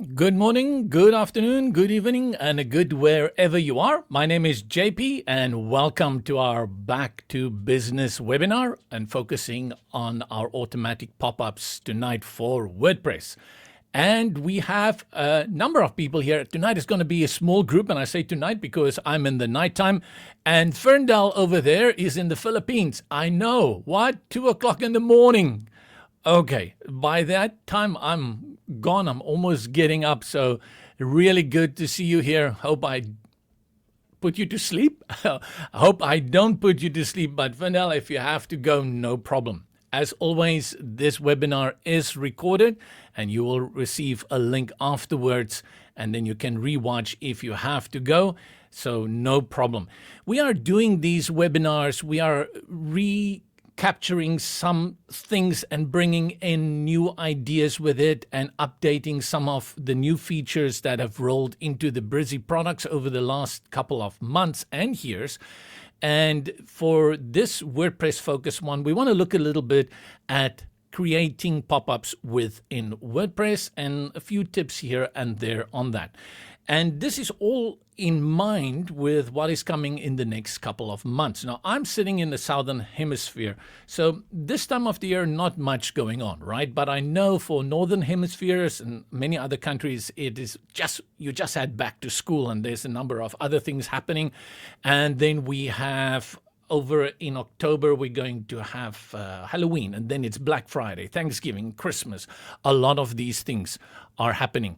Good morning, good afternoon, good evening, and a good wherever you are. My name is JP, and welcome to our Back to Business webinar and focusing on our automatic pop-ups tonight for WordPress. And we have a number of people here. Tonight is going to be a small group, and I say tonight because I'm in the nighttime, and Ferndale over there is in the Philippines. I know, what? 2 o'clock in the morning. Okay, by that time I'm gone. I'm almost getting up. So really good to see you here. Hope I put you to sleep. I hope I don't put you to sleep. But Vanel, if you have to go, no problem. As always, this webinar is recorded and you will receive a link afterwards, and then you can rewatch if you have to go. So no problem. We are doing these webinars. We are capturing some things and bringing in new ideas with it and updating some of the new features that have rolled into the Brizy products over the last couple of months and years. And for this WordPress focus one, we want to look a little bit at creating pop-ups within WordPress and a few tips here and there on that. And this is all in mind with what is coming in the next couple of months. Now, I'm sitting in the Southern Hemisphere, so this time of the year, not much going on, right? But I know for Northern Hemispheres and many other countries, it is you just head back to school and there's a number of other things happening. And then we have over in October, we're going to have Halloween, and then it's Black Friday, Thanksgiving, Christmas. A lot of these things are happening.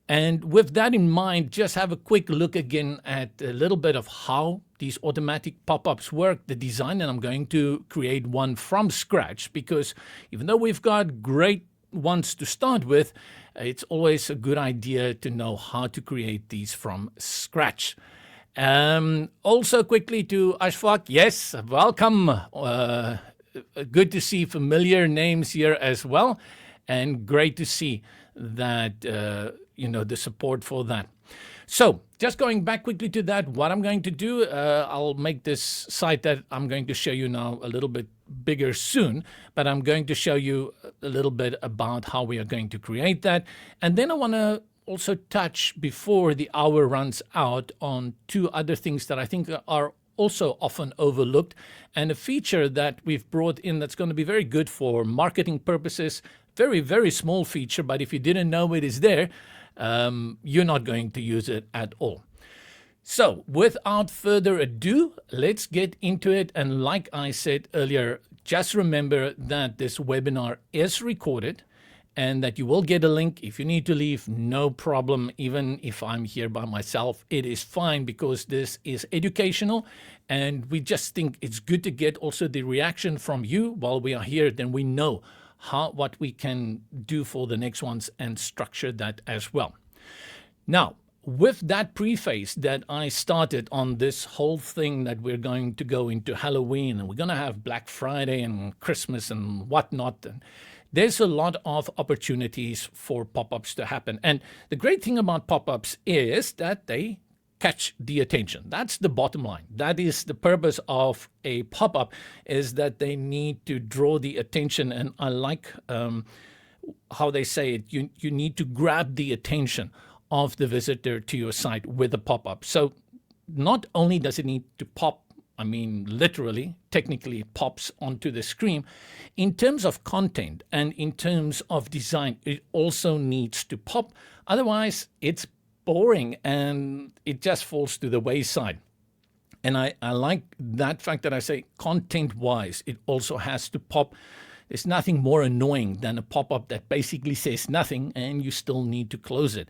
And with that in mind, just have a quick look again at a little bit of how these automatic pop-ups work, the design, and I'm going to create one from scratch because even though we've got great ones to start with, it's always a good idea to know how to create these from scratch. Also quickly to Ashfaq, yes, welcome. Good to see familiar names here as well, and great to see that the support for that. So just going back quickly to that, what I'm going to do, I'll make this site that I'm going to show you now a little bit bigger soon, but I'm going to show you a little bit about how we are going to create that. And then I want to also touch before the hour runs out on two other things that I think are also often overlooked, and a feature that we've brought in that's going to be very good for marketing purposes. Very, very small feature, but if you didn't know it is there, you're not going to use it at all. So without further ado, let's get into it. And like I said earlier, just remember that this webinar is recorded and that you will get a link. If you need to leave, no problem. Even if I'm here by myself, it is fine because this is educational. And we just think it's good to get also the reaction from you while we are here. Then we know what we can do for the next ones and structure that as well. Now, with that preface that I started on this whole thing that we're going to go into Halloween and we're going to have Black Friday and Christmas and whatnot, and there's a lot of opportunities for pop-ups to happen. And the great thing about pop-ups is that they catch the attention. That's the bottom line. That is the purpose of a pop-up, is that they need to draw the attention. And I like how they say it. You need to grab the attention of the visitor to your site with a pop-up. So not only does it need to pop, I mean, literally, technically it pops onto the screen. In terms of content and in terms of design, it also needs to pop. Otherwise, it's boring and it just falls to the wayside. And I like that fact that I say content-wise, it also has to pop. There's nothing more annoying than a pop-up that basically says nothing and you still need to close it.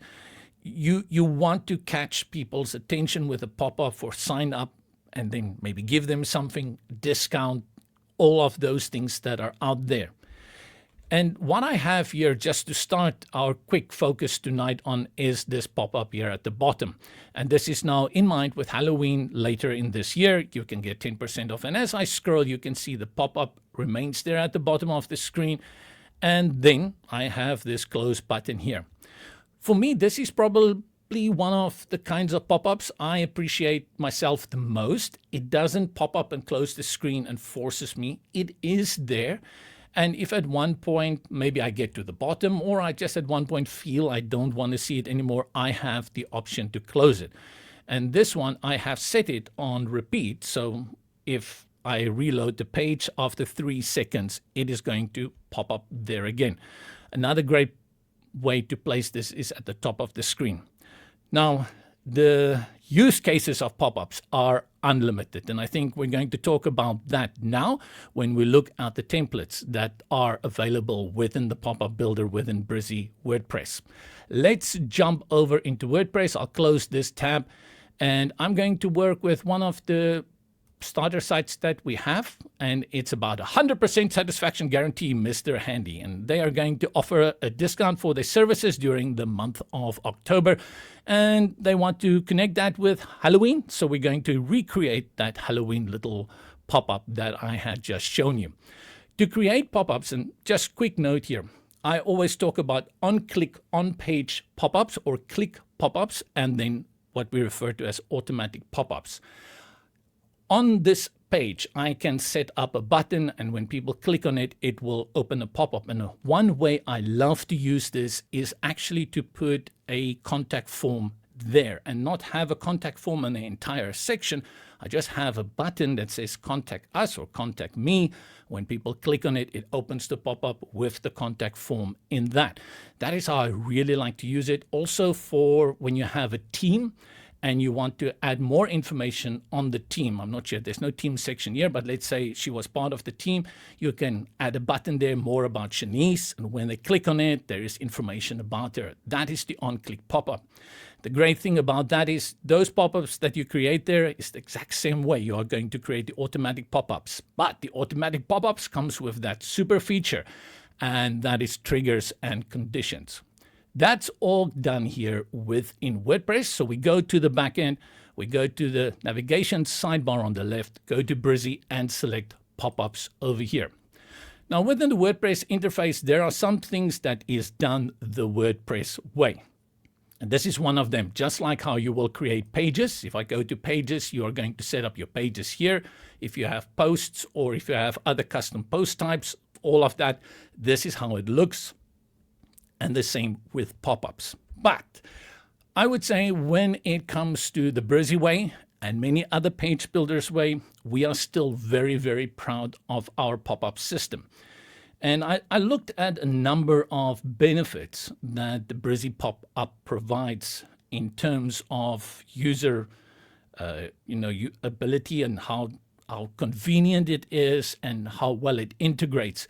You want to catch people's attention with a pop-up for sign up and then maybe give them something, discount, all of those things that are out there. And what I have here, just to start our quick focus tonight on, is this pop-up here at the bottom. And this is now in mind with Halloween later in this year. You can get 10% off. And as I scroll, you can see the pop-up remains there at the bottom of the screen. And then I have this close button here. For me, this is probably one of the kinds of pop-ups I appreciate myself the most. It doesn't pop up and close the screen and forces me. It is there. And if at one point maybe I get to the bottom, or I just at one point feel I don't want to see it anymore, I have the option to close it. And this one, I have set it on repeat. So if I reload the page after 3 seconds, it is going to pop up there again. Another great way to place this is at the top of the screen. Now, the use cases of pop-ups are unlimited, and I think we're going to talk about that now when we look at the templates that are available within the pop-up builder within Brizy WordPress. Let's jump over into WordPress. I'll close this tab, and I'm going to work with one of the starter sites that we have, and it's about 100% satisfaction guarantee, Mr. Handy, and they are going to offer a discount for their services during the month of October, and they want to connect that with Halloween, so we're going to recreate that Halloween little pop-up that I had just shown you. To create pop-ups, and just quick note here, I always talk about on-click, on-page pop-ups or click pop-ups, and then what we refer to as automatic pop-ups. On this page, I can set up a button, and when people click on it, it will open a pop-up. And one way I love to use this is actually to put a contact form there and not have a contact form in the entire section. I just have a button that says contact us or contact me. When people click on it, it opens the pop-up with the contact form in that. That is how I really like to use it. Also for when you have a team and you want to add more information on the team. I'm not sure, there's no team section here, but let's say she was part of the team. You can add a button there, more about Shanice, and when they click on it, there is information about her. That is the on-click pop-up. The great thing about that is those pop-ups that you create there is the exact same way you are going to create the automatic pop-ups. But the automatic pop-ups comes with that super feature, and that is triggers and conditions. That's all done here within WordPress. So we go to the back end, we go to the navigation sidebar on the left, go to Brizy and select pop-ups over here. Now within the WordPress interface, there are some things that is done the WordPress way. And this is one of them, just like how you will create pages. If I go to pages, you are going to set up your pages here. If you have posts or if you have other custom post types, all of that, this is how it looks. And the same with pop-ups. But I would say when it comes to the Brizy way and many other page builders way, we are still very, very proud of our pop-up system. And I looked at a number of benefits that the Brizy pop-up provides in terms of user ability and how convenient it is and how well it integrates.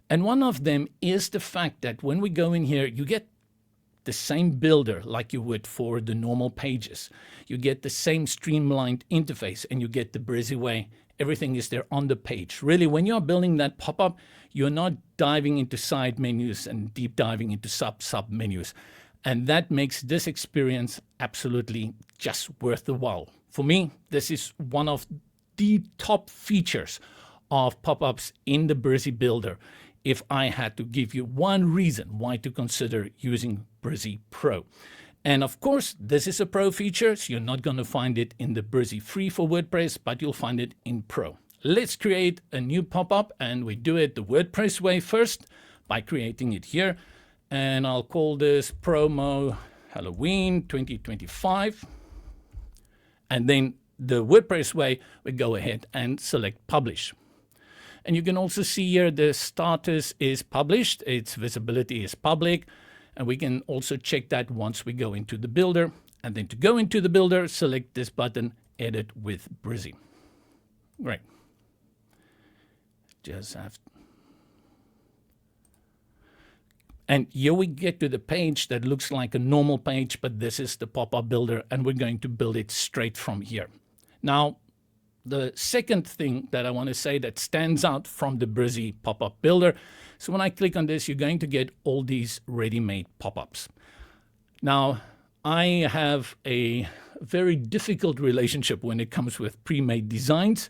And one of them is the fact that when we go in here, you get the same builder like you would for the normal pages. You get the same streamlined interface, and you get the Brizy way. Everything is there on the page. Really, when you're building that pop-up, you're not diving into side menus and deep diving into sub menus. And that makes this experience absolutely just worth the while. For me, this is one of the top features of pop-ups in the Brizy builder. If I had to give you one reason why to consider using Brizy Pro. And of course, this is a Pro feature, so you're not going to find it in the Brizy Free for WordPress, but you'll find it in Pro. Let's create a new pop-up, and we do it the WordPress way first by creating it here. And I'll call this Promo Halloween 2025. And then the WordPress way, we go ahead and select Publish. And you can also see here the status is published, its visibility is public, and we can also check that once we go into the builder. And then to go into the builder, select this button, Edit with Brizy. Great. Just have. And here we get to the page that looks like a normal page, but this is the pop-up builder, and we're going to build it straight from here. Now, the second thing that I want to say that stands out from the Brizy pop-up builder, so when I click on this, you're going to get all these ready-made pop-ups. Now, I have a very difficult relationship when it comes with pre-made designs.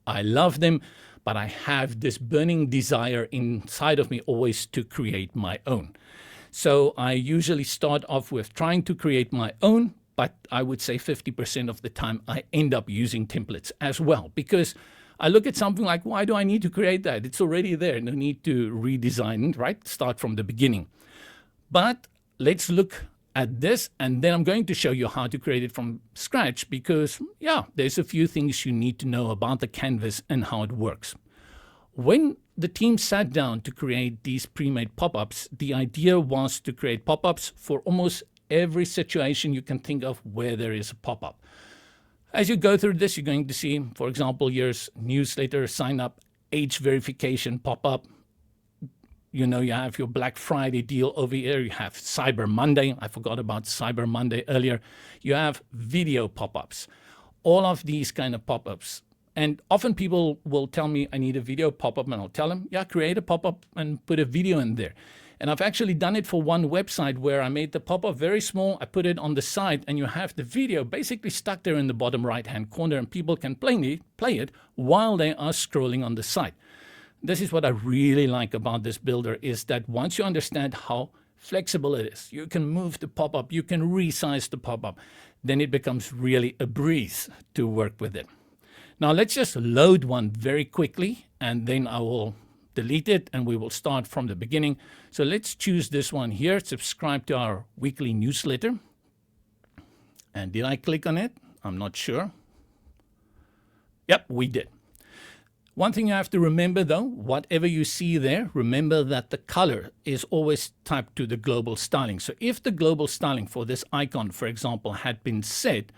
I love them, but I have this burning desire inside of me always to create my own. So I usually start off with trying to create my own, but I would say 50% of the time I end up using templates as well, because I look at something like, why do I need to create that? It's already there. No need to redesign it, right? Start from the beginning. But let's look at this, and then I'm going to show you how to create it from scratch because, yeah, there's a few things you need to know about the canvas and how it works. When the team sat down to create these pre-made pop-ups, the idea was to create pop-ups for almost every situation you can think of where there is a pop-up. As you go through this, you're going to see, for example, here's newsletter sign up, age verification pop-up. You know, you have your Black Friday deal over here. You have Cyber Monday. I forgot about Cyber Monday earlier. You have video pop-ups. All of these kind of pop-ups. And often people will tell me, I need a video pop-up, and I'll tell them, yeah, create a pop-up and put a video in there. And I've actually done it for one website where I made the pop-up very small. I put it on the side, and you have the video basically stuck there in the bottom right-hand corner, and people can play it while they are scrolling on the site. This is what I really like about this builder, is that once you understand how flexible it is, you can move the pop-up, you can resize the pop-up, then it becomes really a breeze to work with it. Now let's just load one very quickly, and then I will delete it and we will start from the beginning. So let's choose this one here, subscribe to our weekly newsletter. And did I click on it? I'm not sure. Yep, we did. One thing you have to remember though, whatever you see there, remember that the color is always typed to the global styling. So if the global styling for this icon, for example, had been set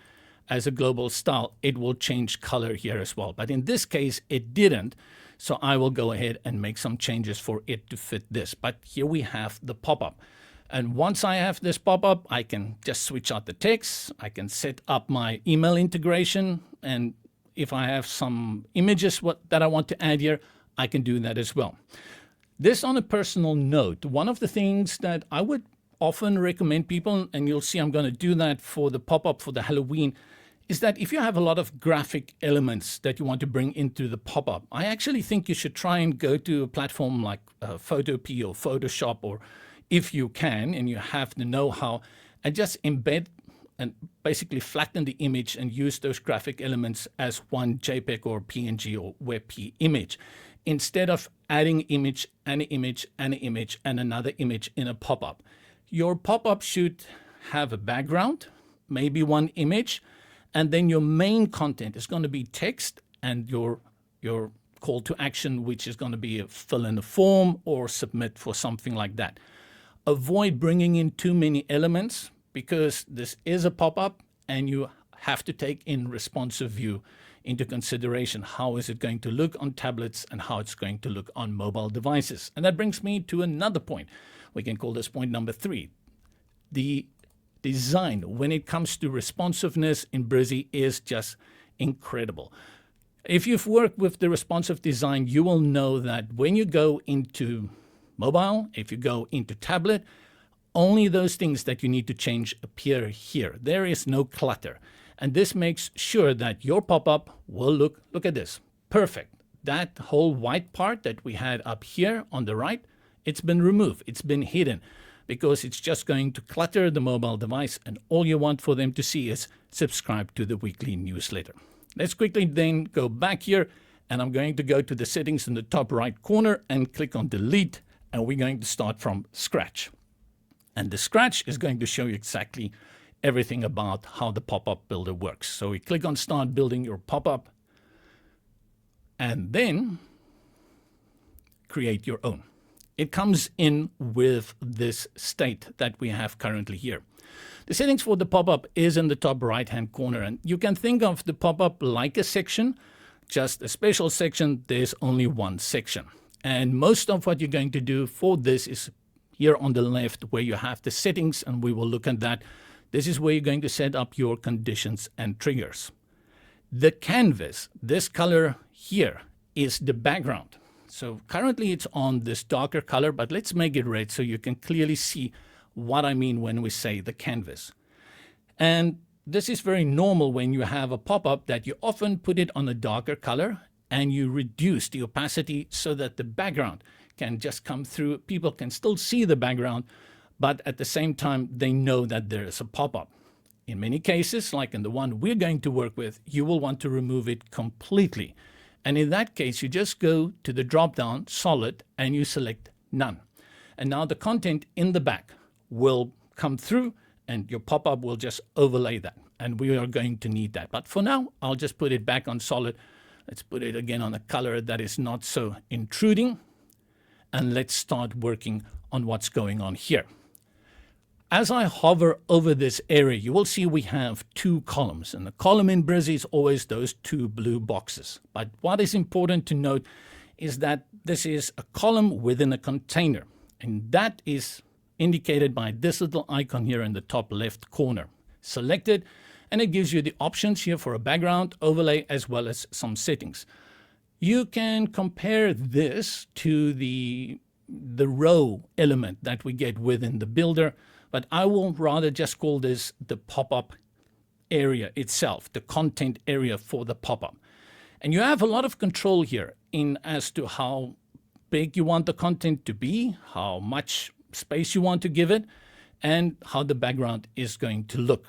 as a global style, it will change color here as well. But in this case, it didn't. So I will go ahead and make some changes for it to fit this. But here we have the pop-up. And once I have this pop-up, I can just switch out the text. I can set up my email integration, and if I have some images that I want to add here, I can do that as well. This on a personal note, one of the things that I would often recommend people, and you'll see I'm going to do that for the pop-up for the Halloween, is that if you have a lot of graphic elements that you want to bring into the pop-up, I actually think you should try and go to a platform like Photopea or Photoshop, or if you can, and you have the know-how, and just embed and basically flatten the image and use those graphic elements as one JPEG or PNG or WebP image, instead of adding image and an image and an image and another image in a pop-up. Your pop-up should have a background, maybe one image, and then your main content is going to be text and your call to action, which is going to be a fill in a form or submit for something like that. Avoid bringing in too many elements, because this is a pop-up and you have to take in responsive view into consideration. How is it going to look on tablets and how it's going to look on mobile devices? And that brings me to another point. We can call this point number 3. The design when it comes to responsiveness in Brizy is just incredible. If you've worked with the responsive design, you will know that when you go into mobile, if you go into tablet, only those things that you need to change appear here. There is no clutter. And this makes sure that your pop-up will look at this, perfect. That whole white part that we had up here on the right, it's been removed, it's been hidden, because it's just going to clutter the mobile device, and all you want for them to see is subscribe to the weekly newsletter. Let's quickly then go back here, and I'm going to go to the settings in the top right corner and click on delete, and we're going to start from scratch. And the scratch is going to show you exactly everything about how the pop-up builder works. So we click on start building your pop-up, and then create your own. It comes in with this state that we have currently here. The settings for the pop-up is in the top right-hand corner, and you can think of the pop-up like a section, just a special section. There's only one section. And most of what you're going to do for this is here on the left, where you have the settings, and we will look at that. This is where you're going to set up your conditions and triggers. The canvas, this color here, is the background. So currently it's on this darker color, but let's make it red so you can clearly see what I mean when we say the canvas. And this is very normal when you have a pop-up, that you often put it on a darker color and you reduce the opacity so that the background can just come through. People can still see the background, but at the same time, they know that there is a pop-up. In many cases, like in the one we're going to work with, you will want to remove it completely. And in that case, you just go to the drop-down, solid, and you select none. And now the content in the back will come through and your pop-up will just overlay that. And we are going to need that. But for now, I'll just put it back on solid. Let's put it again on a color that is not so intruding. And let's start working on what's going on here. As I hover over this area, you will see we have two columns. And the column in Brizy is always those two blue boxes. But what is important to note is that this is a column within a container. And that is indicated by this little icon here in the top left corner. Select it, and it gives you the options here for a background overlay as well as some settings. You can compare this to the row element that we get within the builder, but I will rather just call this the pop-up area itself, the content area for the pop-up. And you have a lot of control here in as to how big you want the content to be, how much space you want to give it, and how the background is going to look.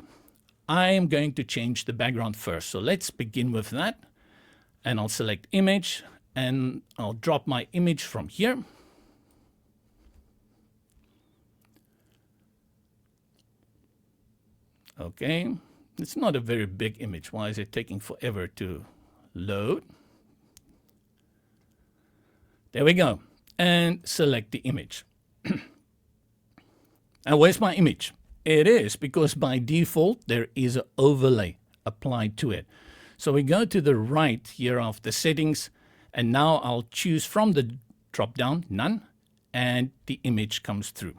I am going to change the background first. So let's begin with that. And I'll select image and I'll drop my image from here. Okay, it's not a very big image. Why is it taking forever to load? There we go. And select the image. And where's my image? It is because by default there is an overlay applied to it. So we go to the right here of the settings, and now I'll choose from the drop down none, and the image comes through.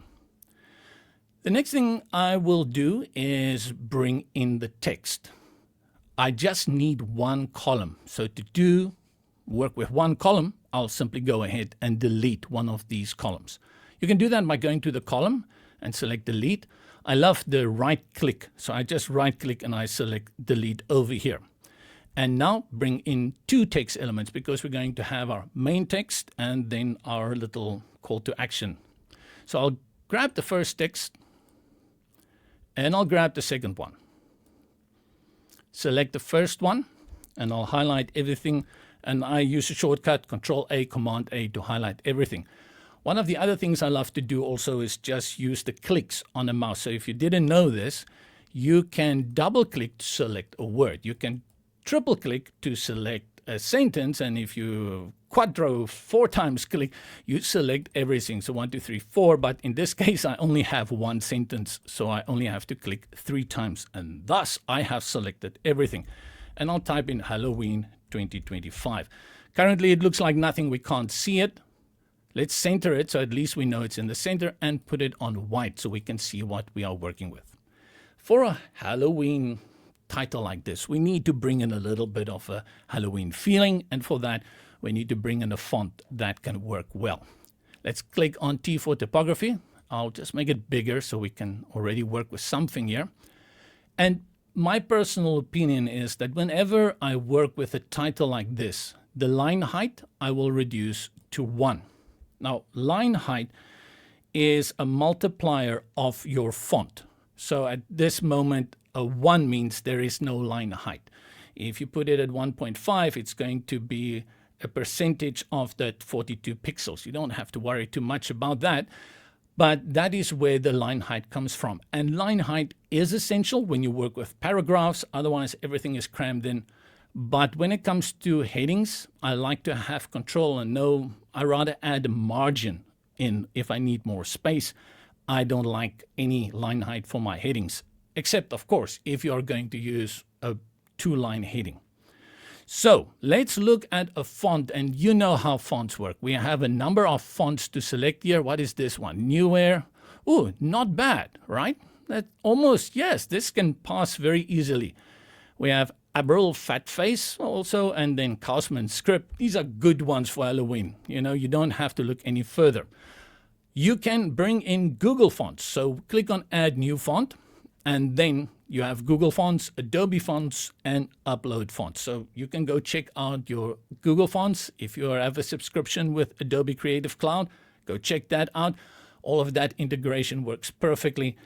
The next thing I will do is bring in the text. I just need one column. So to work with one column, I'll simply go ahead and delete one of these columns. You can do that by going to the column and select delete. I love the right click. So I just right click and I select delete over here. And now bring in two text elements because we're going to have our main text and then our little call to action. So I'll grab the first text and I'll grab the second one. Select the first one and I'll highlight everything. And I use a shortcut, Control-A, Command-A to highlight everything. One of the other things I love to do also is just use the clicks on a mouse. So if you didn't know this, you can double click to select a word. You can triple click to select a sentence. And if you four times click, you select everything. So 1, 2, 3, 4. But in this case, I only have one sentence. So I only have to click 3 times. And thus I have selected everything. And I'll type in Halloween 2025. Currently, it looks like nothing. We can't see it. Let's center it so at least we know it's in the center and put it on white so we can see what we are working with. For a Halloween title like this, we need to bring in a little bit of a Halloween feeling. And for that, we need to bring in a font that can work well. Let's click on T for typography. I'll just make it bigger so we can already work with something here. And my personal opinion is that whenever I work with a title like this, the line height I will reduce to 1. Now, line height is a multiplier of your font. So at this moment, a 1 means there is no line height. If you put it at 1.5, it's going to be a percentage of that 42 pixels. You don't have to worry too much about that. But that is where the line height comes from. And line height is essential when you work with paragraphs. Otherwise, everything is crammed in. But when it comes to headings, I like to have control and know I rather add a margin in if I need more space. I don't like any line height for my headings, except, of course, if you are going to use a 2-line heading. So let's look at a font, and you know how fonts work. We have a number of fonts to select here. What is this one? Newer. Oh, not bad, right? That almost, yes, this can pass very easily. We have Abril Fat Face also, and then Cosman Script. These are good ones for Halloween. You know, you don't have to look any further. You can bring in Google Fonts. So click on Add New Font, and then you have Google Fonts, Adobe Fonts, and Upload Fonts. So you can go check out your Google Fonts. If you have a subscription with Adobe Creative Cloud, go check that out. All of that integration works perfectly.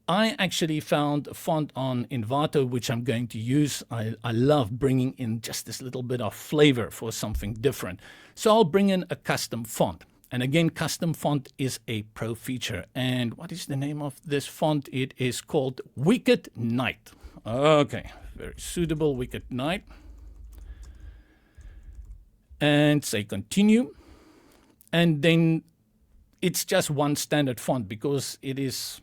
I actually found a font on Envato, which I'm going to use. I love bringing in just this little bit of flavor for something different. So I'll bring in a custom font. And again, custom font is a pro feature. And what is the name of this font? It is called Wicked Knight. Okay, very suitable, Wicked Knight. And say continue. And then it's just one standard font because it is,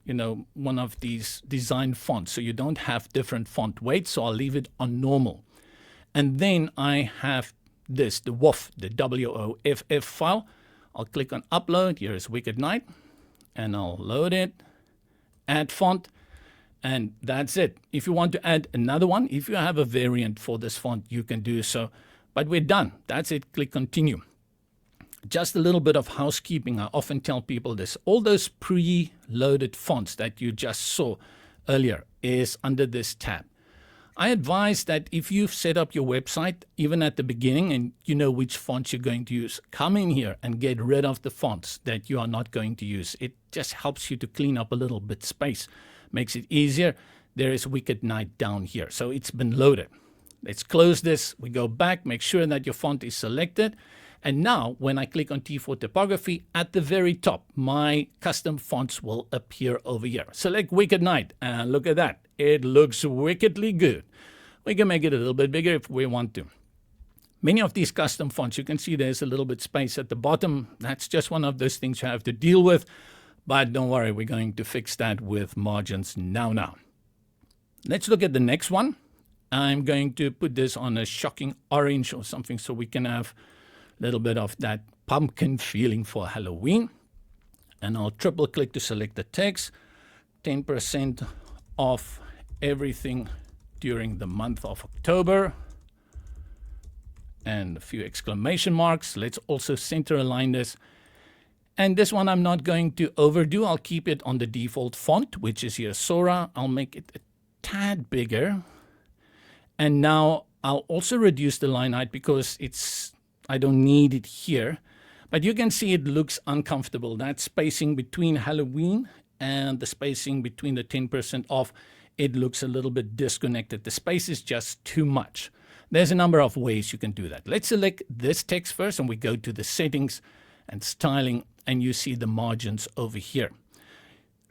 you know, one of these design fonts. So you don't have different font weights. So I'll leave it on normal. And then I have this, the WOFF, the WOFF file. I'll click on upload. Here is Wicked Knight. And I'll load it, add font. And that's it. If you want to add another one, if you have a variant for this font, you can do so. But we're done. That's it. Click continue. Just a little bit of housekeeping. I often tell people this. All those pre-loaded fonts that you just saw earlier is under this tab. I advise that if you've set up your website, even at the beginning, and you know which fonts you're going to use, come in here and get rid of the fonts that you are not going to use. It just helps you to clean up a little bit space. Makes it easier. There is Wicked Knight down here. So it's been loaded. Let's close this. We go back, make sure that your font is selected. And now when I click on T4 typography, at the very top, my custom fonts will appear over here. Select Wicked Knight and look at that. It looks wickedly good. We can make it a little bit bigger if we want to. Many of these custom fonts, you can see there's a little bit space at the bottom. That's just one of those things you have to deal with. But don't worry, we're going to fix that with margins now. Let's look at the next one. I'm going to put this on a shocking orange or something so we can have a little bit of that pumpkin feeling for Halloween. And I'll triple click to select the text. 10% off everything during the month of October. And a few exclamation marks. Let's also center align this. And this one I'm not going to overdo. I'll keep it on the default font, which is here Sora. I'll make it a tad bigger. And now I'll also reduce the line height because I don't need it here. But you can see it looks uncomfortable. That spacing between Halloween and the spacing between the 10% off, it looks a little bit disconnected. The space is just too much. There's a number of ways you can do that. Let's select this text first and we go to the settings and styling and you see the margins over here.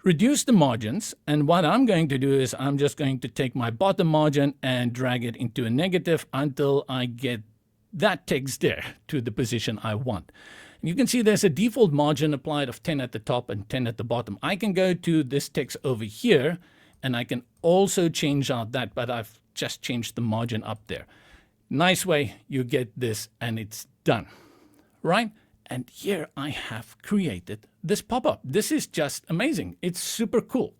Reduce the margins, and what I'm going to do is I'm just going to take my bottom margin and drag it into a negative until I get that text there to the position I want. And you can see there's a default margin applied of 10 at the top and 10 at the bottom. I can go to this text over here and I can also change out that, but I've just changed the margin up there. Nice way you get this and it's done, right? And here I have created this pop-up. This is just amazing. It's super cool.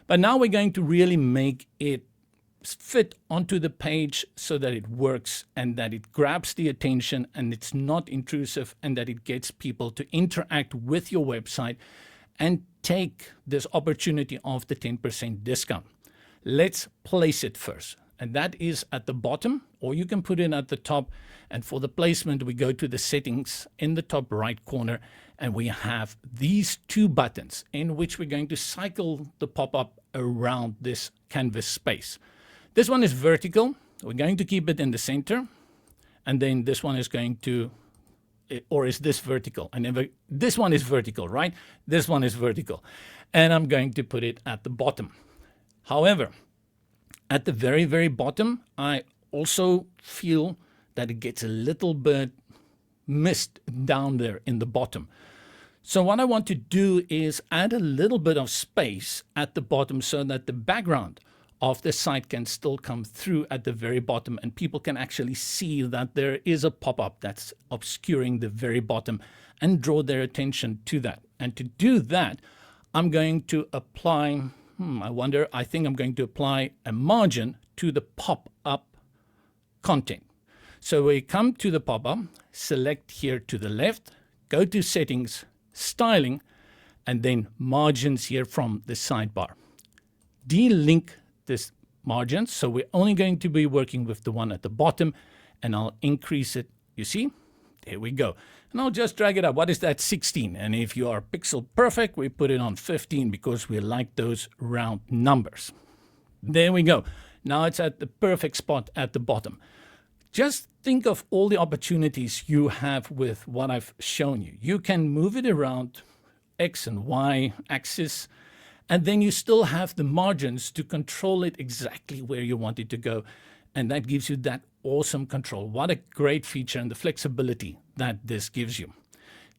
But now we're going to really make it fit onto the page so that it works and that it grabs the attention and it's not intrusive and that it gets people to interact with your website and take this opportunity of the 10% discount. Let's place it first. And that is at the bottom, or you can put it at the top. And for the placement, we go to the settings in the top right corner, and we have these two buttons in which we're going to cycle the pop-up around this canvas space. This one is vertical. We're going to keep it in the center. And then this one is going to, or is this vertical? This one is vertical, right? This one is vertical. And I'm going to put it at the bottom. However, at the very, very bottom, I also feel that it gets a little bit missed down there in the bottom. So what I want to do is add a little bit of space at the bottom so that the background of the site can still come through at the very bottom and people can actually see that there is a pop-up that's obscuring the very bottom and draw their attention to that. And to do that, I'm going to apply, I think I'm going to apply a margin to the pop-up content. So we come to the pop-up, select here to the left, go to settings, styling, and then margins here from the sidebar. Delink this margin, so we're only going to be working with the one at the bottom, and I'll increase it. You see? There we go. And I'll just drag it up. What is that? 16. And if you are pixel perfect, we put it on 15 because we like those round numbers. There we go. Now it's at the perfect spot at the bottom. Just think of all the opportunities you have with what I've shown you. You can move it around X and Y axis, and then you still have the margins to control it exactly where you want it to go. And that gives you that awesome control. What a great feature, and the flexibility that this gives you.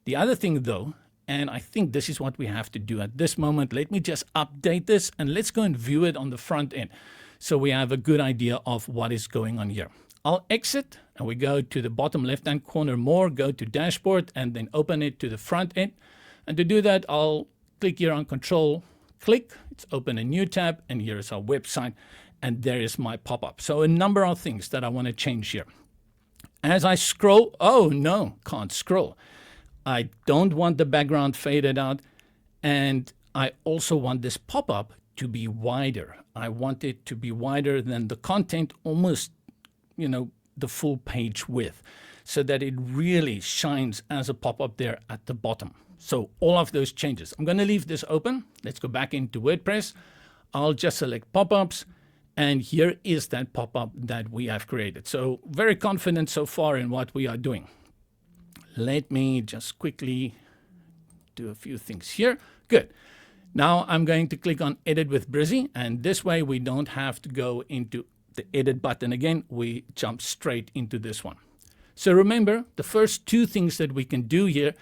The other thing though, and I think this is what we have to do at this moment, let me just update this and let's go and view it on the front end so we have a good idea of what is going on here. I'll exit and we go to the bottom left hand corner more, go to dashboard and then open it to the front end. And to do that, I'll click here on control, click, it's open a new tab, and here's our website. And there is my pop-up. So a number of things that I want to change here. As I scroll, oh no, can't scroll. I don't want the background faded out. And I also want this pop-up to be wider. I want it to be wider than the content, almost, you know, the full page width, so that it really shines as a pop-up there at the bottom. So all of those changes. I'm going to leave this open. Let's go back into WordPress. I'll just select pop-ups. And here is that pop-up that we have created. So very confident so far in what we are doing. Let me just quickly do a few things here. Good. Now I'm going to click on Edit with Brizy. And this way we don't have to go into the Edit button again. We jump straight into this one. So remember, the first two things that we can do here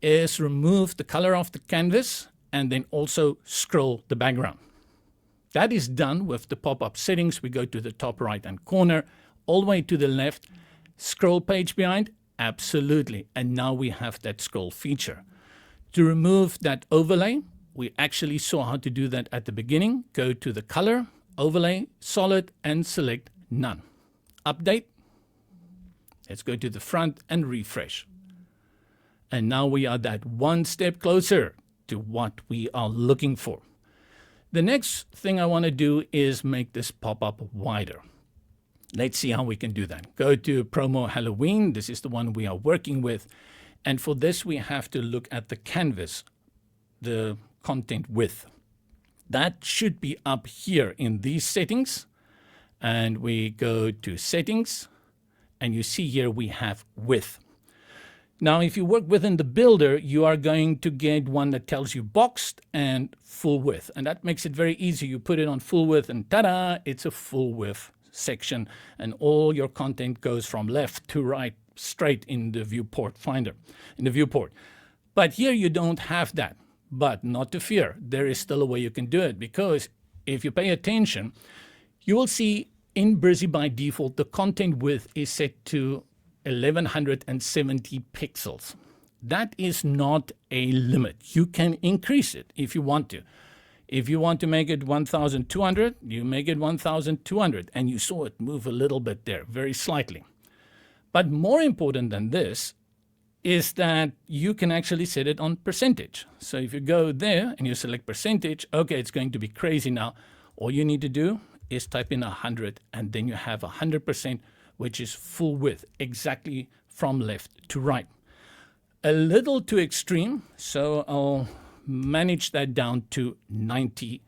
is remove the color of the canvas and then also scroll the background. That is done with the pop-up settings. We go to the top right hand corner, all the way to the left, scroll page behind, absolutely. And now we have that scroll feature. To remove that overlay, we actually saw how to do that at the beginning. Go to the color, overlay, solid, and select none. Update. Let's go to the front and refresh. And now we are that one step closer to what we are looking for. The next thing I want to do is make this pop-up wider. Let's see how we can do that. Go to Promo Halloween. This is the one we are working with. And for this, we have to look at the canvas, the content width. That should be up here in these settings. And we go to settings. And you see here we have width. Now, if you work within the builder, you are going to get one that tells you boxed and full width. And that makes it very easy. You put it on full width and ta-da, it's a full width section. And all your content goes from left to right, straight in the viewport finder, in the viewport. But here you don't have that. But not to fear, there is still a way you can do it. Because if you pay attention, you will see in Brizy by default, the content width is set to 1170 pixels. That is not a limit. You can increase it if you want to. If you want to make it 1200, you make it 1200. And you saw it move a little bit there, very slightly. But more important than this is that you can actually set it on percentage. So if you go there and you select percentage, okay, it's going to be crazy now. All you need to do is type in 100 and then you have 100%, which is full width, exactly from left to right. A little too extreme, so I'll manage that down to 90%.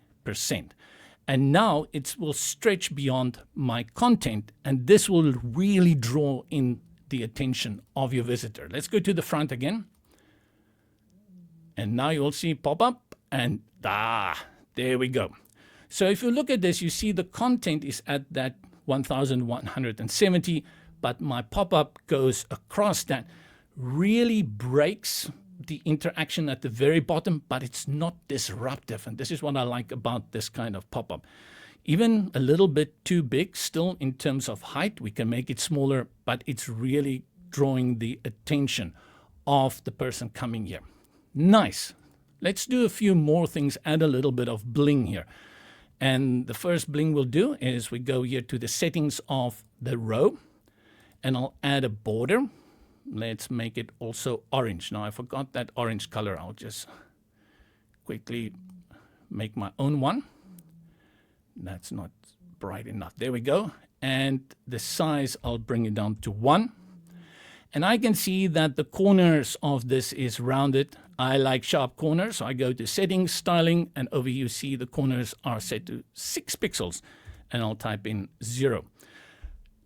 And now it will stretch beyond my content, and this will really draw in the attention of your visitor. Let's go to the front again. And now you'll see pop-up, and there we go. So if you look at this, you see the content is at that 1170, but my pop-up goes across that, really breaks the interaction at the very bottom, but it's not disruptive. And this is what I like about this kind of pop-up. Even a little bit too big still in terms of height, we can make it smaller, but it's really drawing the attention of the person coming here. Nice. Let's do a few more things, add a little bit of bling here. And the first bling we'll do is we go here to the settings of the row, and I'll add a border. Let's make it also orange. Now I forgot that orange color. I'll just quickly make my own one. That's not bright enough. There we go. And the size, I'll bring it down to 1. And I can see that the corners of this is rounded. I like sharp corners, so I go to settings, styling, and over here you see the corners are set to 6 pixels, and I'll type in 0.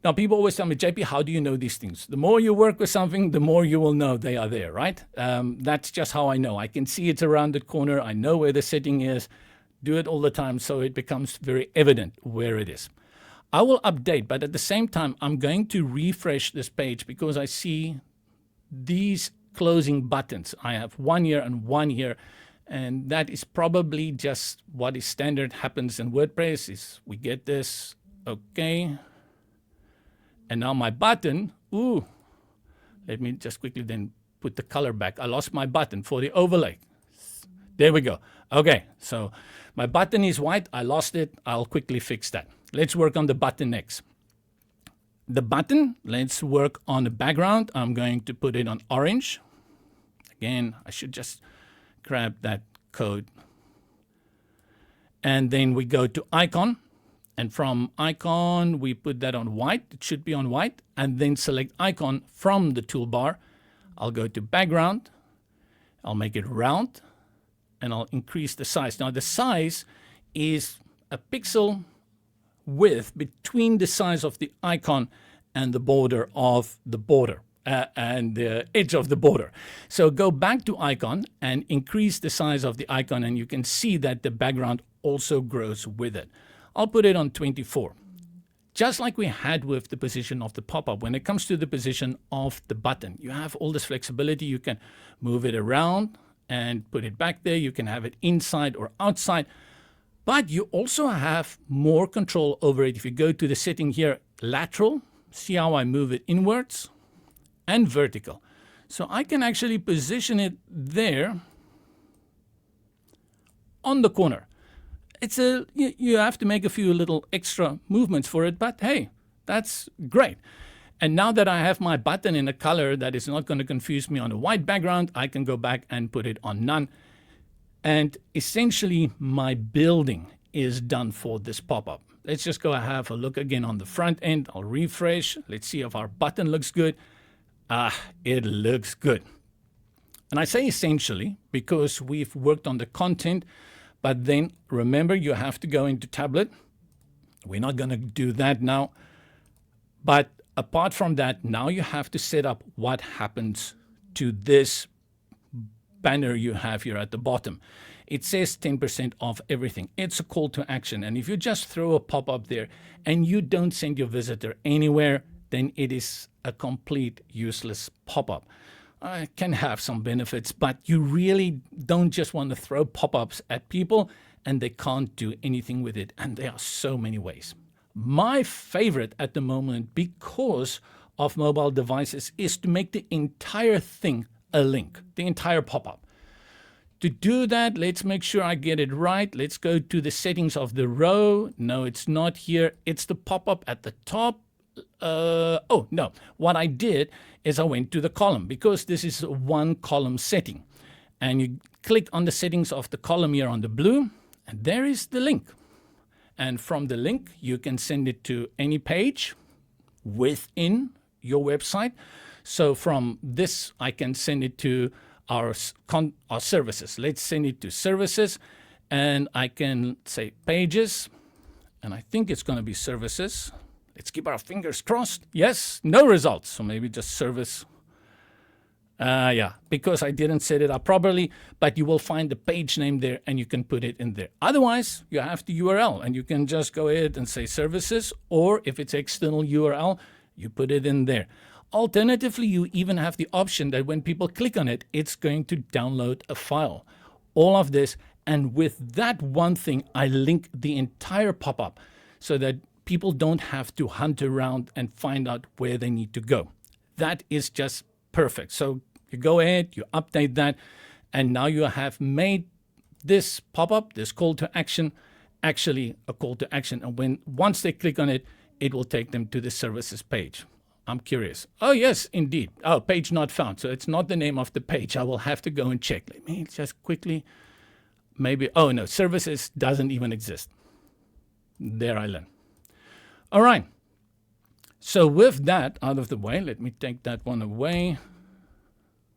Now, people always tell me, JP, how do you know these things? The more you work with something, the more you will know they are there, right? That's just how I know. I can see it's a rounded corner. I know where the setting is. Do it all the time, so it becomes very evident where it is. I will update, but at the same time, I'm going to refresh this page because I see these closing buttons. I have 1 here and 1 here, and that is probably just what is standard happens in WordPress is we get this, okay. And now my button, let me just quickly then put the color back. I lost my button for the overlay. There we go. Okay, so my button is white. I lost it. I'll quickly fix that. Let's work on the button next. The button, let's work on the background. I'm going to put it on orange. Again, I should just grab that code. And then we go to icon. And from icon, we put that on white. It should be on white. And then select icon from the toolbar. I'll go to background. I'll make it round. And I'll increase the size. Now, the size is a pixel width between the size of the icon and the border of the border. And the edge of the border. So go back to icon and increase the size of the icon. And you can see that the background also grows with it. I'll put it on 24. Just like we had with the position of the pop-up, when it comes to the position of the button, you have all this flexibility. You can move it around and put it back there. You can have it inside or outside. But you also have more control over it. If you go to the setting here, lateral, see how I move it inwards and vertical. So I can actually position it there on the corner. It's you have to make a few little extra movements for it, but hey, that's great. And now that I have my button in a color that is not going to confuse me on a white background, I can go back and put it on none. And essentially, my building is done for this pop-up. Let's just go have a look again on the front end. I'll refresh. Let's see if our button looks good. It looks good. And I say essentially because we've worked on the content. But then remember, you have to go into tablet. We're not going to do that now. But apart from that, now you have to set up what happens to this banner you have here at the bottom. It says 10% off everything. It's a call to action. And if you just throw a pop-up there and you don't send your visitor anywhere, then it is a complete useless pop-up. Can have some benefits, but you really don't just want to throw pop-ups at people and they can't do anything with it. And there are so many ways. My favorite at the moment, because of mobile devices, is to make the entire thing a link, the entire pop-up. To do that, let's make sure I get it right. Let's go to the settings of the row. No, it's not here. It's the pop-up at the top. Oh, no. What I did is I went to the column because this is a one column setting. And you click on the settings of the column here on the blue, and there is the link. And from the link, you can send it to any page within your website. So from this, I can send it to our services. Let's send it to services, and I can say pages, and I think it's going to be services. Let's keep our fingers crossed. Yes, no results. So maybe just service. Yeah, because I didn't set it up properly, but you will find the page name there and you can put it in there. Otherwise, you have the URL and you can just go ahead and say services, or if it's external URL, you put it in there. Alternatively, you even have the option that when people click on it, it's going to download a file. All of this, and with that one thing, I link the entire pop-up so that people don't have to hunt around and find out where they need to go. That is just perfect. So you go ahead, you update that, and now you have made this pop-up, this call to action, actually a call to action. And once they click on it, it will take them to the services page. I'm curious. Oh, yes, indeed. Oh, page not found. So it's not the name of the page. I will have to go and check. Let me just quickly, maybe, oh no, services doesn't even exist. There I learn. All right. So with that out of the way, let me take that one away.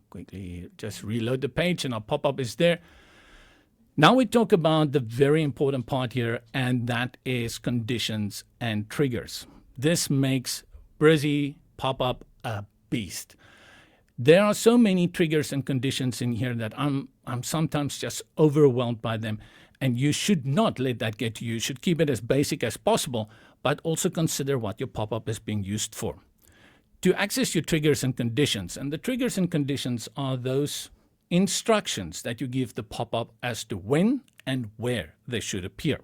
Quickly just reload the page and our pop-up is there. Now we talk about the very important part here, and that is conditions and triggers. This makes Brizy pop-up a beast. There are so many triggers and conditions in here that I'm sometimes just overwhelmed by them. And you should not let that get to you. You should keep it as basic as possible, but also consider what your pop-up is being used for. To access your triggers and conditions, and the triggers and conditions are those instructions that you give the pop-up as to when and where they should appear.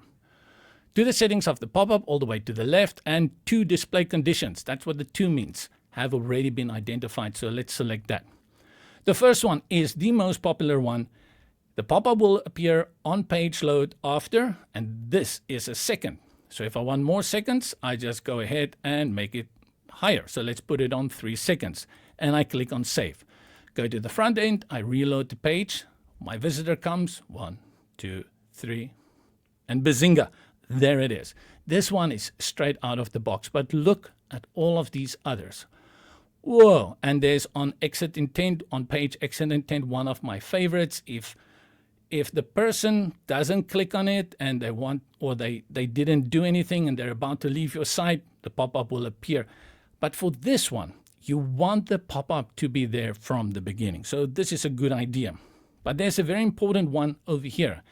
To the settings of the pop-up all the way to the left, and to display conditions, that's what the to means, have already been identified. So let's select that. The first one is the most popular one. The pop-up will appear on page load after, and this is a second. So if I want more seconds, I just go ahead and make it higher. So let's put it on 3 seconds, and I click on save. Go to the front end, I reload the page, my visitor comes, 1, 2, 3, and bazinga, there it is. This one is straight out of the box, but look at all of these others. Whoa, and there's on exit intent, on page exit intent, one of my favorites. If the person doesn't click on it and they want, or they didn't do anything and they're about to leave your site, the pop-up will appear. But for this one, you want the pop-up to be there from the beginning. So this is a good idea. But there's a very important one over here.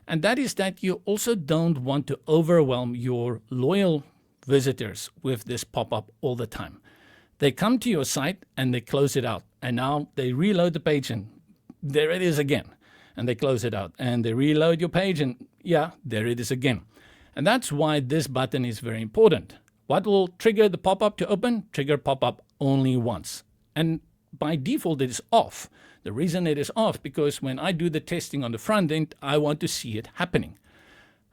And that is that you also don't want to overwhelm your loyal visitors with this pop-up all the time. They come to your site and they close it out. And now they reload the page and there it is again. And they close it out and they reload your page and yeah, there it is again. And that's why this button is very important. What will trigger the pop-up to open? Trigger pop-up only once. And by default, it is off. The reason it is off, because when I do the testing on the front end, I want to see it happening.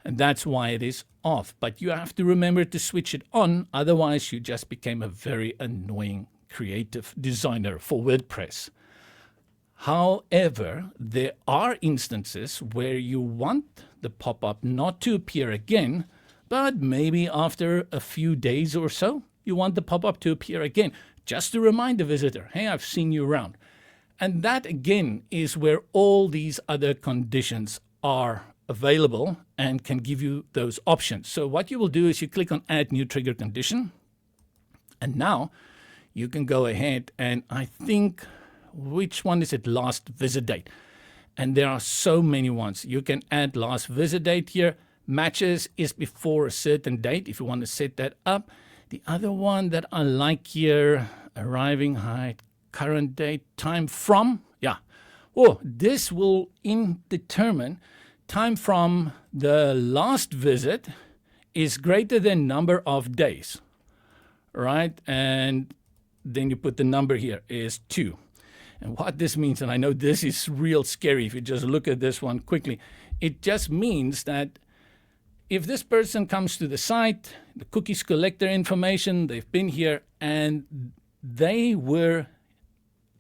And that's why it is off. But you have to remember to switch it on. Otherwise, you just became a very annoying creative designer for WordPress. However, there are instances where you want the pop-up not to appear again, but maybe after a few days or so, you want the pop-up to appear again, just to remind the visitor, hey, I've seen you around. And that again is where all these other conditions are available and can give you those options. So what you will do is you click on Add New Trigger Condition. And now you can go ahead and I think, which one is it? Last visit date. And there are so many ones. You can add last visit date here. Matches is before a certain date if you want to set that up. The other one that I like here, arriving height, current date, time from. Yeah. Oh, this will determine time from the last visit is greater than number of days. Right? And then you put the number here is 2. And what this means, and I know this is real scary if you just look at this one quickly, it just means that if this person comes to the site, the cookies collector information, they've been here and they were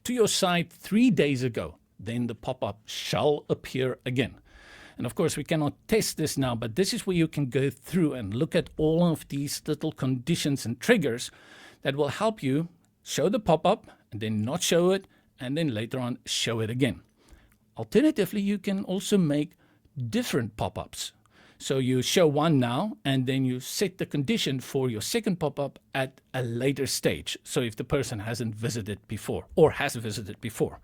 to your site 3 days ago, then the pop-up shall appear again. And of course, we cannot test this now, but this is where you can go through and look at all of these little conditions and triggers that will help you show the pop-up and then not show it, and then later on show it again. Alternatively, you can also make different pop-ups. So you show one now, and then you set the condition for your second pop-up at a later stage. So if the person hasn't visited before or has visited before.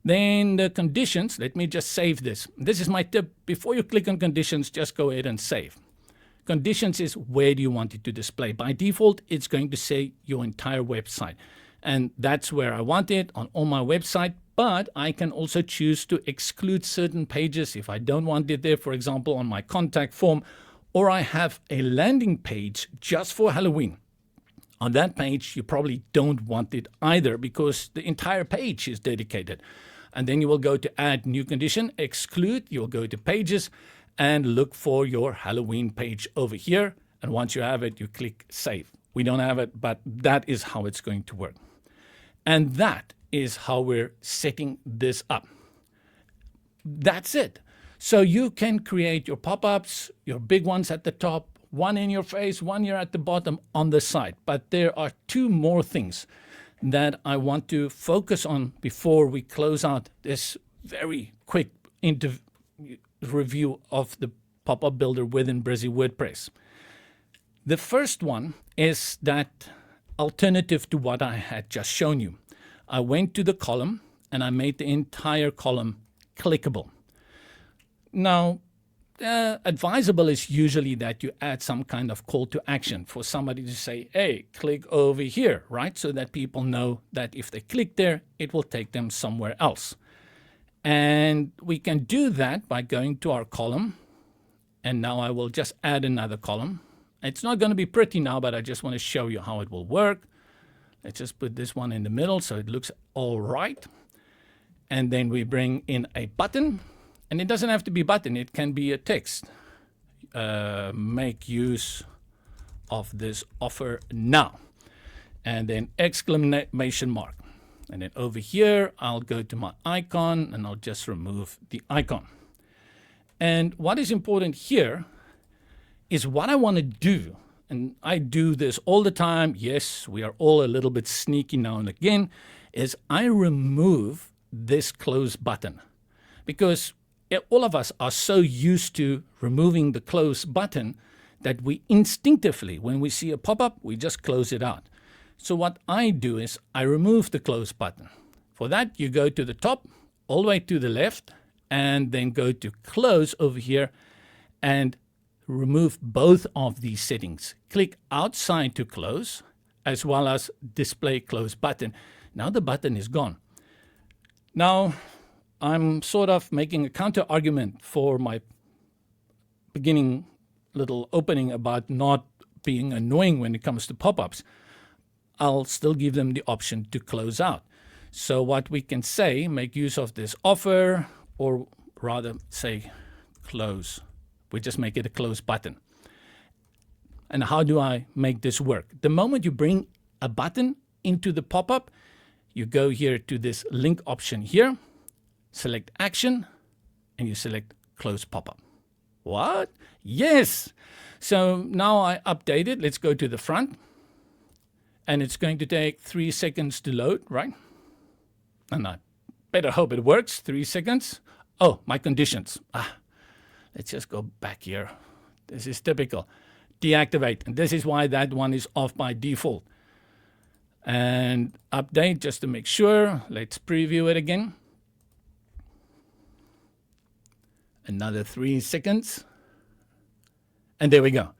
Then the conditions, let me just save this. This is my tip. Before you click on conditions, just go ahead and save. Conditions is where do you want it to display. By default, it's going to say your entire website. And that's where I want it on my website. But I can also choose to exclude certain pages if I don't want it there, for example, on my contact form, or I have a landing page just for Halloween. On that page, you probably don't want it either because the entire page is dedicated. And then you will go to Add New Condition, Exclude, you'll go to Pages and look for your Halloween page over here. And once you have it, you click Save. We don't have it, but that is how it's going to work. And that is how we're setting this up. That's it. So you can create your pop-ups, your big ones at the top, one in your face, one here at the bottom on the side. But there are two more things that I want to focus on before we close out this very quick review of the pop-up builder within Brizy WordPress. The first one is that alternative to what I had just shown you. I went to the column and I made the entire column clickable. Now, advisable is usually that you add some kind of call to action for somebody to say, hey, click over here, right? So that people know that if they click there, it will take them somewhere else. And we can do that by going to our column. And now I will just add another column. It's not going to be pretty now, but I just want to show you how it will work. Let's just put this one in the middle so it looks all right. And then we bring in a button. And it doesn't have to be a button. It can be a text. Make use of this offer now. And then exclamation mark. And then over here, I'll go to my icon and I'll just remove the icon. And what is important here is what I want to do. And I do this all the time. Yes, we are all a little bit sneaky now and again. Is I remove this close button. Because all of us are so used to removing the close button that we instinctively, when we see a pop-up, we just close it out. So what I do is I remove the close button. For that, you go to the top, all the way to the left, and then go to close over here and remove both of these settings. Click outside to close, as well as display close button. Now the button is gone. Now, I'm sort of making a counter argument for my beginning little opening about not being annoying when it comes to pop-ups. I'll still give them the option to close out. So what we can say, make use of this offer, or rather say close. We just make it a close button. And how do I make this work? The moment you bring a button into the pop-up, you go here to this link option here. Select action, and you select close pop-up. What? Yes. So now I update it. Let's go to the front. And it's going to take 3 seconds to load, right? And I better hope it works. 3 seconds. Oh, my conditions. Let's just go back here. This is typical. Deactivate. And this is why that one is off by default. And update just to make sure. Let's preview it again. Another 3 seconds. And there we go.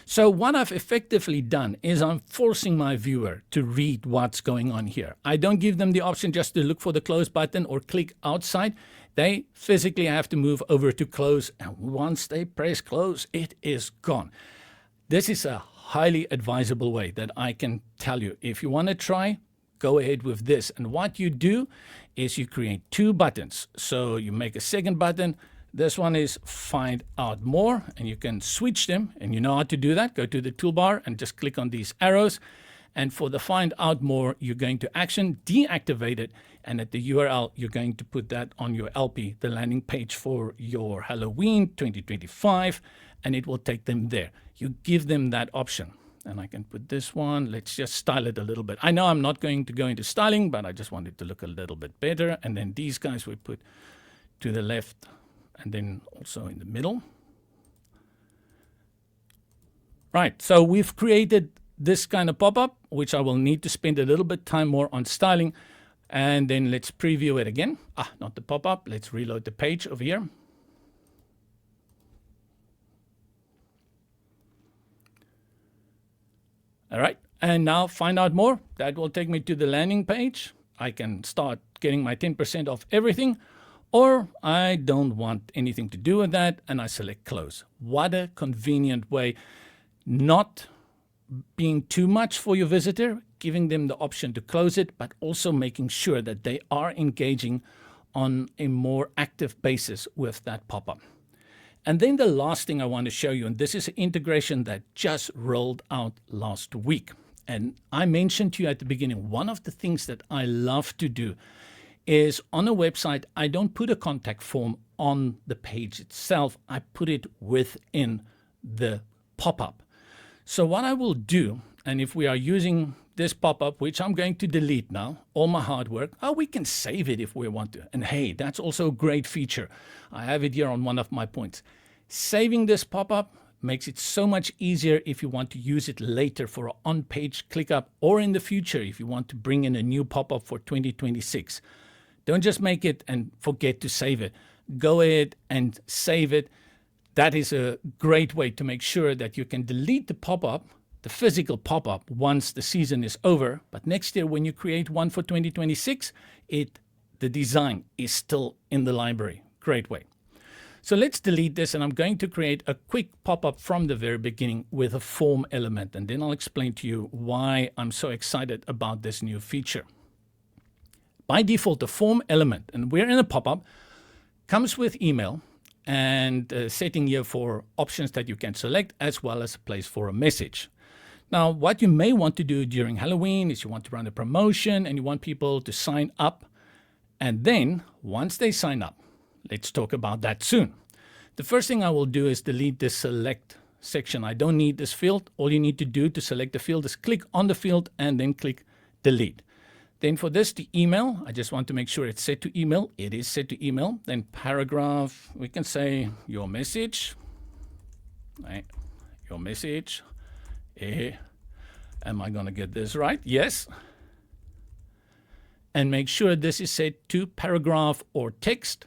So what I've effectively done is I'm forcing my viewer to read what's going on here. I don't give them the option just to look for the close button or click outside. They physically have to move over to close. And once they press close, it is gone. This is a highly advisable way that I can tell you. If you want to try, go ahead with this. And what you do is you create 2 buttons. So you make a second button. This one is find out more, and you can switch them, and you know how to do that. Go to the toolbar and just click on these arrows. And for the find out more, you're going to action, deactivate it, and at the URL, you're going to put that on your LP, the landing page for your Halloween 2025, and it will take them there. You give them that option. And I can put this one. Let's just style it a little bit. I know I'm not going to go into styling, but I just want it to look a little bit better. And then these guys we put to the left, and then also in the middle. Right, so we've created this kind of pop-up, which I will need to spend a little bit time more on styling. And then let's preview it again. Not the pop-up. Let's reload the page over here. All right, and now find out more. That will take me to the landing page. I can start getting my 10% off everything. Or I don't want anything to do with that, and I select close. What a convenient way, not being too much for your visitor, giving them the option to close it, but also making sure that they are engaging on a more active basis with that pop-up. And then the last thing I want to show you, and this is an integration that just rolled out last week. And I mentioned to you at the beginning, one of the things that I love to do is on a website, I don't put a contact form on the page itself. I put it within the pop-up. So what I will do, and if we are using this pop-up, which I'm going to delete now, all my hard work, we can save it if we want to. And hey, that's also a great feature. I have it here on one of my points. Saving this pop-up makes it so much easier if you want to use it later for an on-page ClickUp, or in the future if you want to bring in a new pop-up for 2026. Don't just make it and forget to save it. Go ahead and save it. That is a great way to make sure that you can delete the pop-up, the physical pop-up, once the season is over. But next year, when you create one for 2026, the design is still in the library. Great way. So let's delete this, and I'm going to create a quick pop-up from the very beginning with a form element, and then I'll explain to you why I'm so excited about this new feature. By default, the form element, and we're in a pop-up, comes with email and a setting here for options that you can select, as well as a place for a message. Now, what you may want to do during Halloween is you want to run a promotion and you want people to sign up. And then once they sign up, let's talk about that soon. The first thing I will do is delete this select section. I don't need this field. All you need to do to select the field is click on the field and then click delete. Then for this to email, I just want to make sure it's set to email. It is set to email. Then paragraph, we can say your message. Right. Your message. Am I going to get this right? Yes. And make sure this is set to paragraph or text.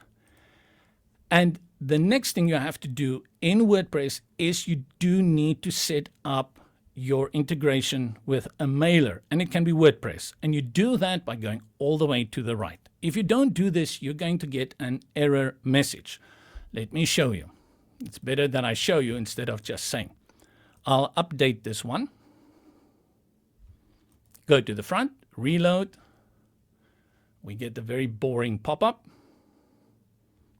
And the next thing you have to do in WordPress is you do need to set up your integration with a mailer, and it can be WordPress. And you do that by going all the way to the right. If you don't do this, you're going to get an error message. Let me show you. It's better that I show you instead of just saying. I'll update this one. Go to the front, reload. We get the very boring pop-up.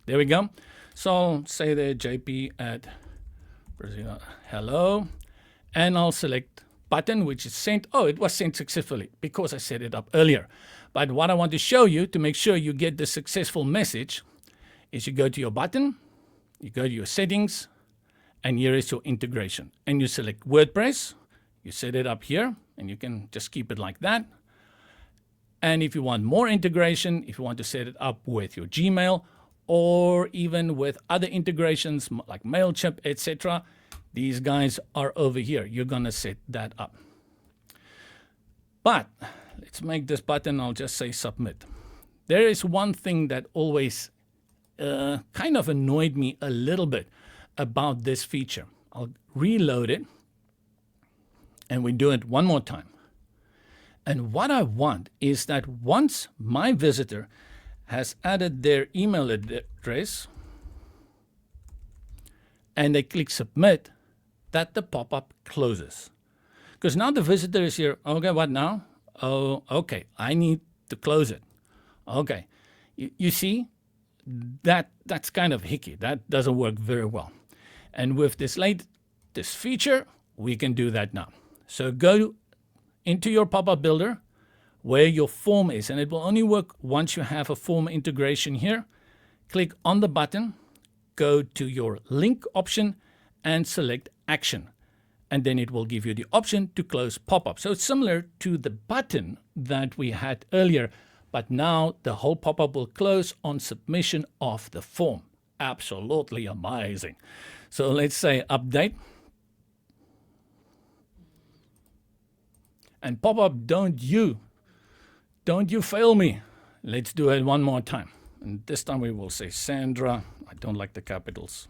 There we go. So I'll say there JP at Brizy, hello. And I'll select button, which is sent. Oh, it was sent successfully because I set it up earlier. But what I want to show you to make sure you get the successful message is you go to your button, you go to your settings, and here is your integration. And you select WordPress, you set it up here, and you can just keep it like that. And if you want more integration, if you want to set it up with your Gmail, or even with other integrations like MailChimp, etc., these guys are over here. You're going to set that up. But let's make this button, I'll just say submit. There is one thing that always kind of annoyed me a little bit about this feature. I'll reload it, and we do it one more time. And what I want is that once my visitor has added their email address and they click submit, that the pop-up closes. Because now the visitor is here. Okay, what now? Oh, okay, I need to close it. Okay, you see, that's kind of hicky. That doesn't work very well. And with this feature, we can do that now. So go into your pop-up builder where your form is, and it will only work once you have a form integration here. Click on the button, go to your link option and select action. And then it will give you the option to close pop-up. So it's similar to the button that we had earlier, but now the whole pop-up will close on submission of the form. Absolutely amazing. So let's say update. And pop-up, don't you fail me. Let's do it one more time. And this time we will say Sandra. I don't like the capitals.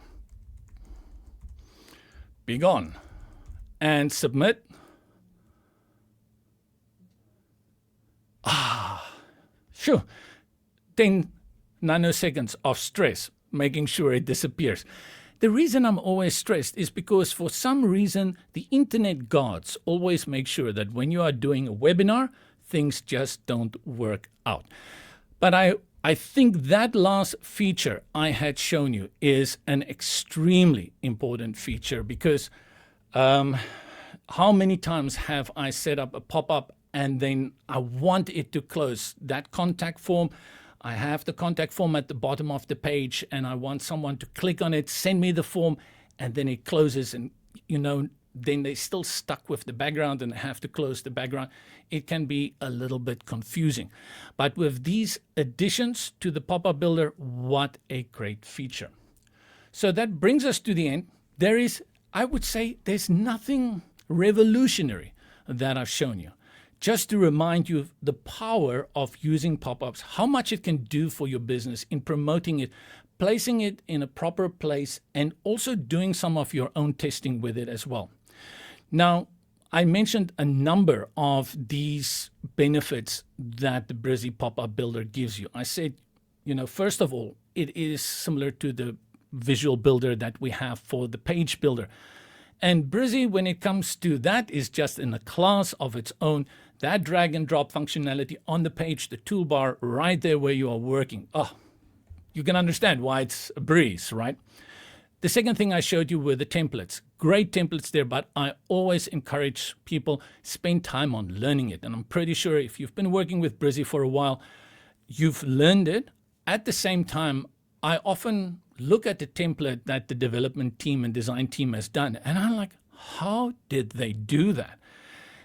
Be gone. And submit. Sure. 10 nanoseconds of stress, making sure it disappears. The reason I'm always stressed is because for some reason, the internet gods always make sure that when you are doing a webinar, things just don't work out. But I think that last feature I had shown you is an extremely important feature because how many times have I set up a pop-up and then I want it to close? That contact form, I have the contact form at the bottom of the page and I want someone to click on it, send me the form, and then it closes and then they're still stuck with the background and have to close the background. It can be a little bit confusing. But with these additions to the pop-up builder, what a great feature. So that brings us to the end. I would say there's nothing revolutionary that I've shown you. Just to remind you of the power of using pop-ups, how much it can do for your business in promoting it, placing it in a proper place, and also doing some of your own testing with it as well. Now, I mentioned a number of these benefits that the Brizy pop-up builder gives you. I said, first of all, it is similar to the visual builder that we have for the page builder. And Brizy, when it comes to that, is just in a class of its own. That drag and drop functionality on the page, the toolbar right there where you are working. Oh, you can understand why it's a breeze, right? The second thing I showed you were the templates. Great templates there, but I always encourage people spend time on learning it. And I'm pretty sure if you've been working with Brizy for a while, you've learned it. At the same time, I often look at the template that the development team and design team has done, and I'm like, how did they do that?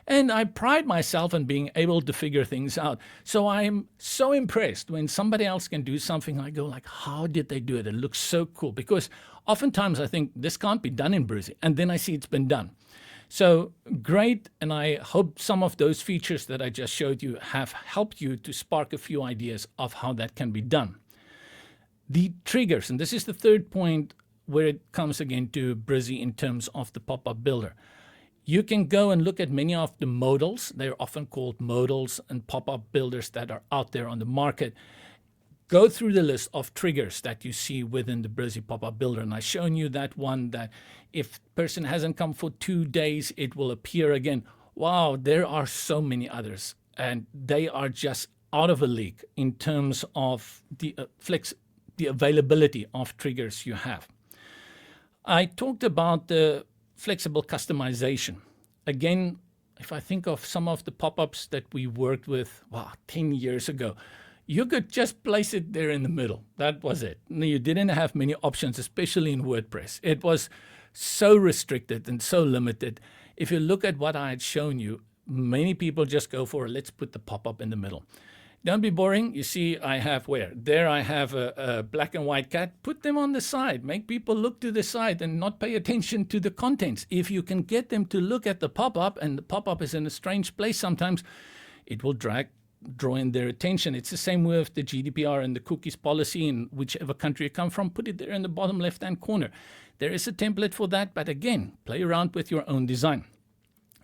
And I pride myself in being able to figure things out. So I'm so impressed when somebody else can do something. I go like, how did they do it? It looks so cool. Because oftentimes I think this can't be done in Brizy, and then I see it's been done. So great, and I hope some of those features that I just showed you have helped you to spark a few ideas of how that can be done. The triggers, and this is the third point where it comes again to Brizy in terms of the pop-up builder. You can go and look at many of the modals. They're often called modals and pop-up builders that are out there on the market. Go through the list of triggers that you see within the Brizy pop-up builder. And I've shown you that one that if person hasn't come for 2 days, it will appear again. Wow, there are so many others. And they are just out of a league in terms of the availability of triggers you have. I talked about the flexible customization. Again, if I think of some of the pop-ups that we worked with 10 years ago, you could just place it there in the middle. That was it. You didn't have many options, especially in WordPress. It was so restricted and so limited. If you look at what I had shown you, many people just go for, let's put the pop-up in the middle. Don't be boring. You see, I have There I have a black and white cat. Put them on the side. Make people look to the side and not pay attention to the contents. If you can get them to look at the pop-up, and the pop-up is in a strange place sometimes, it will draw in their attention. It's the same with the GDPR and the cookies policy in whichever country you come from. Put it there in the bottom left-hand corner. There is a template for that, but again, play around with your own design.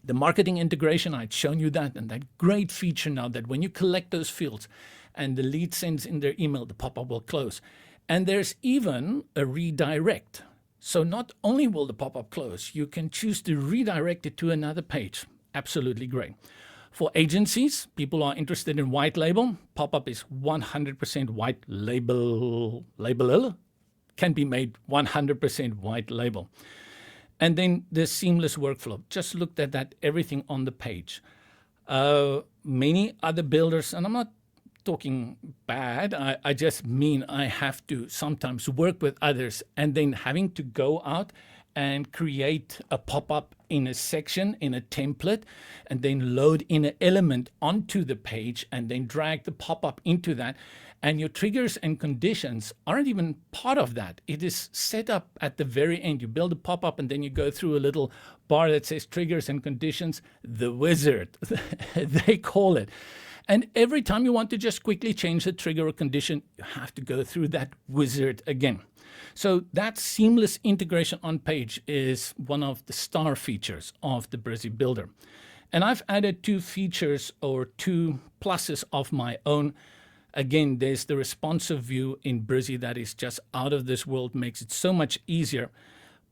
The marketing integration, I'd shown you that, and that great feature now that when you collect those fields and the lead sends in their email, the pop-up will close. And there's even a redirect. So not only will the pop-up close, you can choose to redirect it to another page. Absolutely great. For agencies, people are interested in white label. Pop-up is 100% white label. Can be made 100% white label. And then the seamless workflow. Just looked at that, everything on the page. Many other builders, and I'm not talking bad, I just mean I have to sometimes work with others and then having to go out and create a pop-up in a section, in a template, and then load in an element onto the page and then drag the pop-up into that. And your triggers and conditions aren't even part of that. It is set up at the very end. You build a pop-up and then you go through a little bar that says triggers and conditions, the wizard, they call it. And every time you want to just quickly change the trigger or condition, you have to go through that wizard again. So that seamless integration on page is one of the star features of the Brizy Builder. And I've added 2 features or 2 pluses of my own. Again, there's the responsive view in Brizy that is just out of this world, makes it so much easier.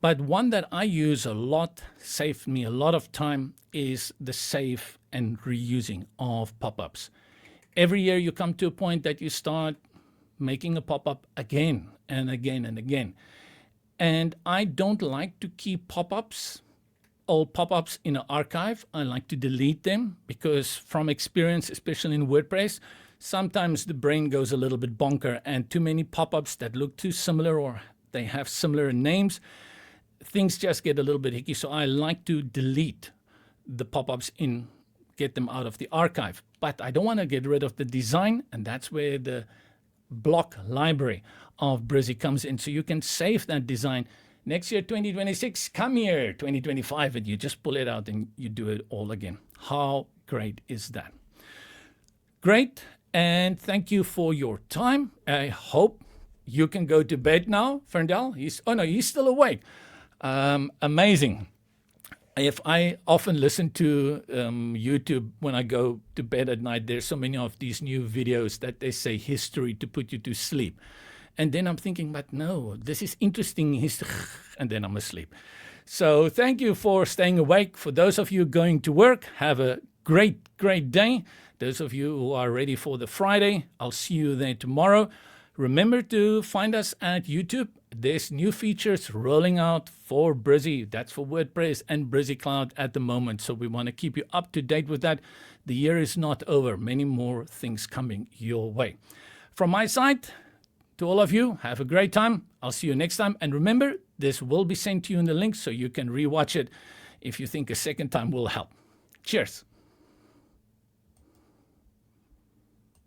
But one that I use a lot, saved me a lot of time, is the save and reusing of pop-ups. Every year you come to a point that you start making a pop-up again and again and again. And I don't like to keep pop-ups, old pop-ups in an archive. I like to delete them because from experience, especially in WordPress, sometimes the brain goes a little bit bonker and too many pop-ups that look too similar or they have similar names, things just get a little bit hicky. So I like to delete the pop-ups get them out of the archive. But I don't want to get rid of the design, and that's where the block library of Brizy comes in. So you can save that design. Next year, 2026, come here, 2025, and you just pull it out and you do it all again. How great is that? Great, and thank you for your time. I hope you can go to bed now, Ferndale. He's still awake. Amazing. If I often listen to YouTube when I go to bed at night, there's so many of these new videos that they say history to put you to sleep. And then I'm thinking, but no, this is interesting history. And then I'm asleep. So thank you for staying awake. For those of you going to work, have a great, great day. Those of you who are ready for the Friday, I'll see you there tomorrow. Remember to find us at YouTube. There's new features rolling out for Brizy. That's for WordPress and Brizy Cloud at the moment. So we want to keep you up to date with that. The year is not over. Many more things coming your way. From my side, to all of you, have a great time. I'll see you next time. And remember, this will be sent to you in the link so you can rewatch it if you think a second time will help. Cheers.